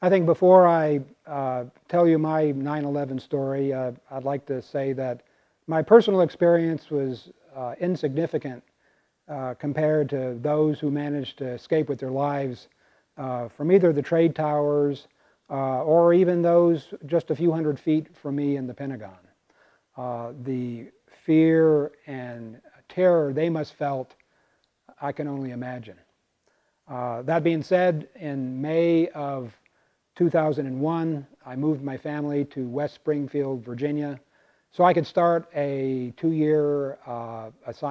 I think before I tell you my 9/11 story, I'd like to say that my personal experience was insignificant compared to those who managed to escape with their lives from either the trade towers or even those just a few hundred feet from me in the Pentagon. The fear and terror they must felt, I can only imagine. That being said, in May of 2001, I moved my family to West Springfield, Virginia, so I could start a 2-year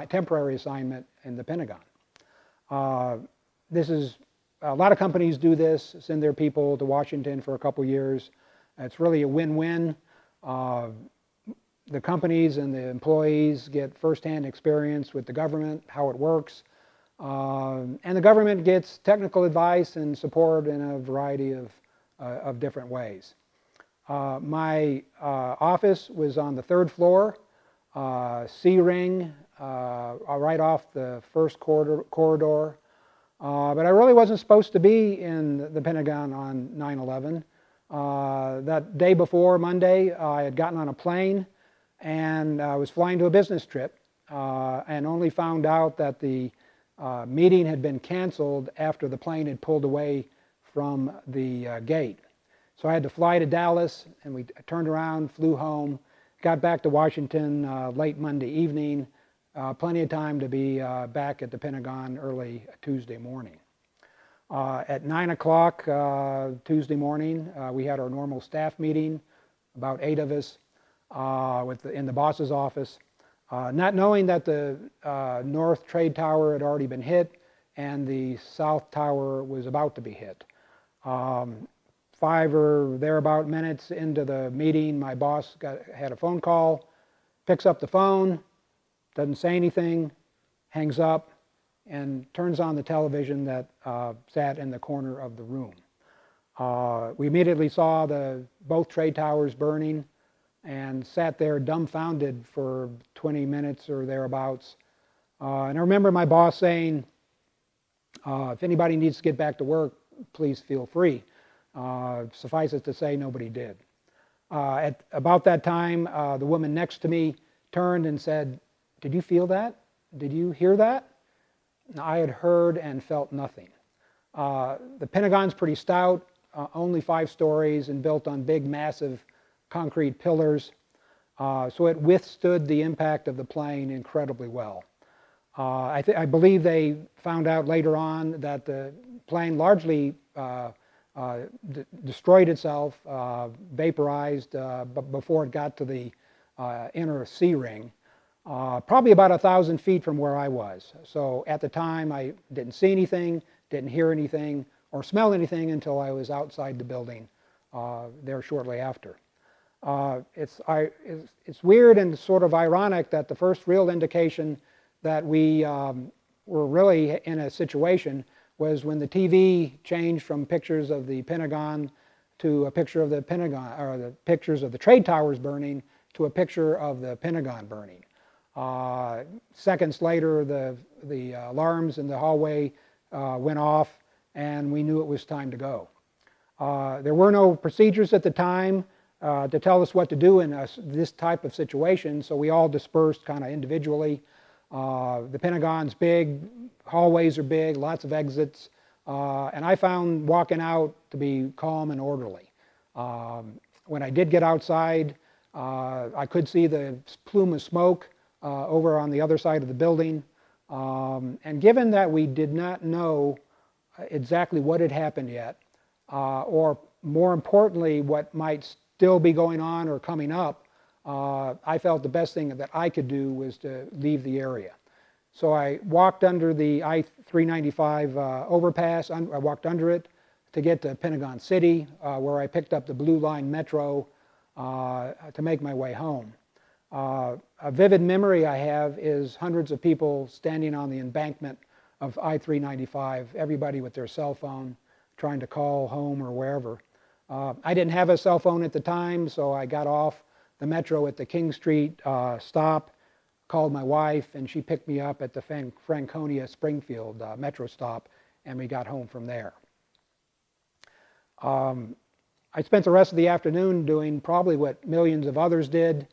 temporary assignment in the Pentagon. This is, a lot of companies do this, send their people to Washington for a couple years. It's really a win-win. The companies and the employees get firsthand experience with the government, how it works, and the government gets technical advice and support in a variety of different ways. My office was on the 3rd floor, C-ring, right off the first corridor. But I really wasn't supposed to be in the Pentagon on 9/11. That day before, Monday, I had gotten on a plane and I was flying to a business trip and only found out that the meeting had been canceled after the plane had pulled away from the gate. So I had to fly to Dallas, and we turned around, flew home, got back to Washington late Monday evening, plenty of time to be back at the Pentagon early Tuesday morning. At 9 o'clock Tuesday morning, we had our normal staff meeting, about 8 of us in the boss's office, not knowing that the North Trade Tower had already been hit and the South Tower was about to be hit. 5 or thereabout minutes into the meeting, my boss had a phone call, picks up the phone, doesn't say anything, hangs up, and turns on the television that sat in the corner of the room. We immediately saw both trade towers burning and sat there dumbfounded for 20 minutes or thereabouts. And I remember my boss saying, if anybody needs to get back to work, please feel free. Suffice it to say, nobody did. At about that time, the woman next to me turned and said, "Did you feel that? Did you hear that?" Now, I had heard and felt nothing. The Pentagon's pretty stout, only 5 stories and built on big, massive concrete pillars. So it withstood the impact of the plane incredibly well. I believe they found out later on that the plane largely destroyed itself, vaporized before it got to the inner C-ring, probably about 1,000 feet from where I was. So at the time, I didn't see anything, didn't hear anything, or smell anything until I was outside the building there shortly after. It's weird and sort of ironic that the first real indication that we were really in a situation was when the TV changed from pictures of the Pentagon to a picture of the Pentagon, or the pictures of the trade towers burning to a picture of the Pentagon burning. Seconds later, the alarms in the hallway went off, and we knew it was time to go. There were no procedures at the time to tell us what to do in this type of situation, so we all dispersed kind of individually. The Pentagon's big, hallways are big, lots of exits, and I found walking out to be calm and orderly. When I did get outside, I could see the plume of smoke over on the other side of the building, and given that we did not know exactly what had happened yet, or more importantly, what might still be going on or coming up, I felt the best thing that I could do was to leave the area. So I walked under the I-395 overpass. I walked under it to get to Pentagon City, where I picked up the Blue Line Metro to make my way home. A vivid memory I have is hundreds of people standing on the embankment of I-395, everybody with their cell phone, trying to call home or wherever. I didn't have a cell phone at the time, so I got off the Metro at the King Street stop, called my wife, and she picked me up at the Franconia Springfield Metro stop, and we got home from there. I spent the rest of the afternoon doing probably what millions of others did,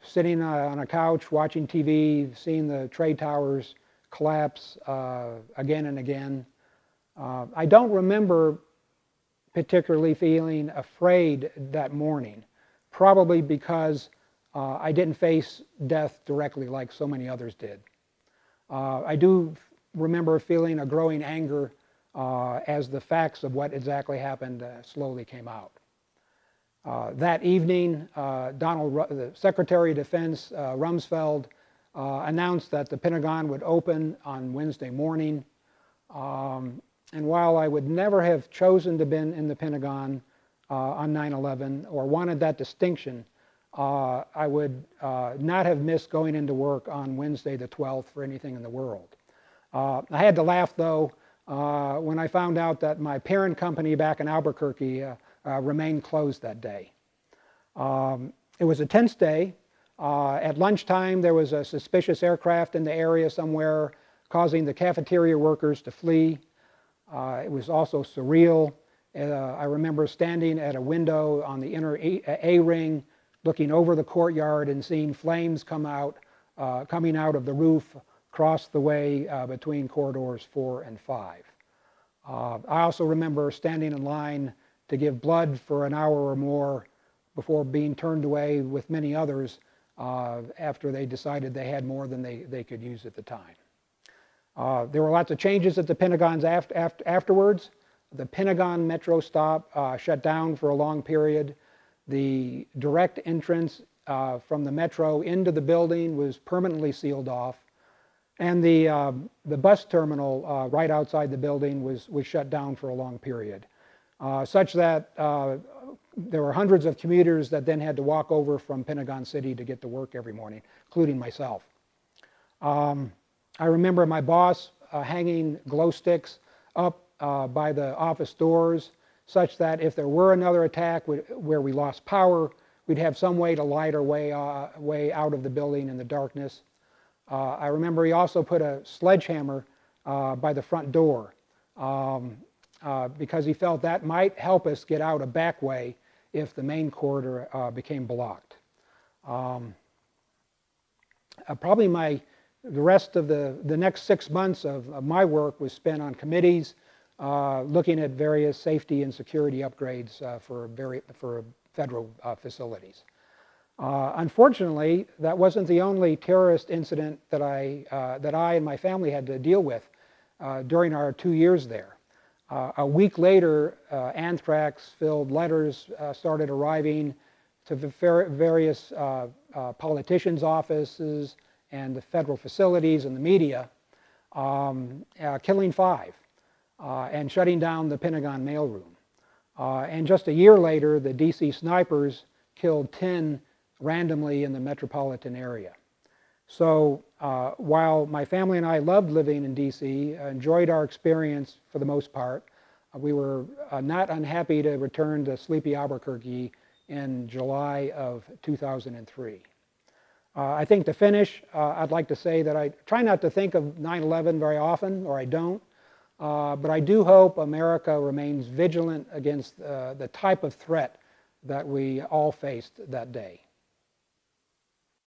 sitting on a couch watching TV, seeing the trade towers collapse again and again. I don't remember particularly feeling afraid that morning, probably because I didn't face death directly like so many others did. I do remember feeling a growing anger as the facts of what exactly happened slowly came out. That evening, the Secretary of Defense, Rumsfeld, announced that the Pentagon would open on Wednesday morning. And while I would never have chosen to have been in the Pentagon on 9/11 or wanted that distinction, I would not have missed going into work on Wednesday the 12th for anything in the world. I had to laugh, though, when I found out that my parent company back in Albuquerque remained closed that day. It was a tense day. At lunchtime, there was a suspicious aircraft in the area somewhere, causing the cafeteria workers to flee. It was also surreal. I remember standing at a window on the inner A ring, looking over the courtyard and seeing flames coming out of the roof across the way between corridors 4 and 5. I also remember standing in line to give blood for an hour or more before being turned away with many others after they decided they had more than they could use at the time. There were lots of changes at the Pentagon afterwards. The Pentagon Metro stop shut down for a long period. The direct entrance from the Metro into the building was permanently sealed off. And the bus terminal right outside the building was shut down for a long period, such that there were hundreds of commuters that then had to walk over from Pentagon City to get to work every morning, including myself. I remember my boss hanging glow sticks up by the office doors, such that if there were another attack where we lost power, we'd have some way to light our way out of the building in the darkness. I remember he also put a sledgehammer by the front door because he felt that might help us get out a back way if the main corridor became blocked. Probably the rest of the next 6 months of my work was spent on committees looking at various safety and security upgrades for federal facilities. Unfortunately, that wasn't the only terrorist incident that I and my family had to deal with during our 2 years there. A week later, anthrax-filled letters started arriving to the various politicians' offices and the federal facilities and the media, killing 5 and shutting down the Pentagon mailroom. And just a year later, the DC snipers killed 10 randomly in the metropolitan area. So while my family and I loved living in DC, enjoyed our experience for the most part, we were not unhappy to return to sleepy Albuquerque in July of 2003. I think to finish, I'd like to say that I try not to think of 9/11 very often, or I don't, but I do hope America remains vigilant against the type of threat that we all faced that day.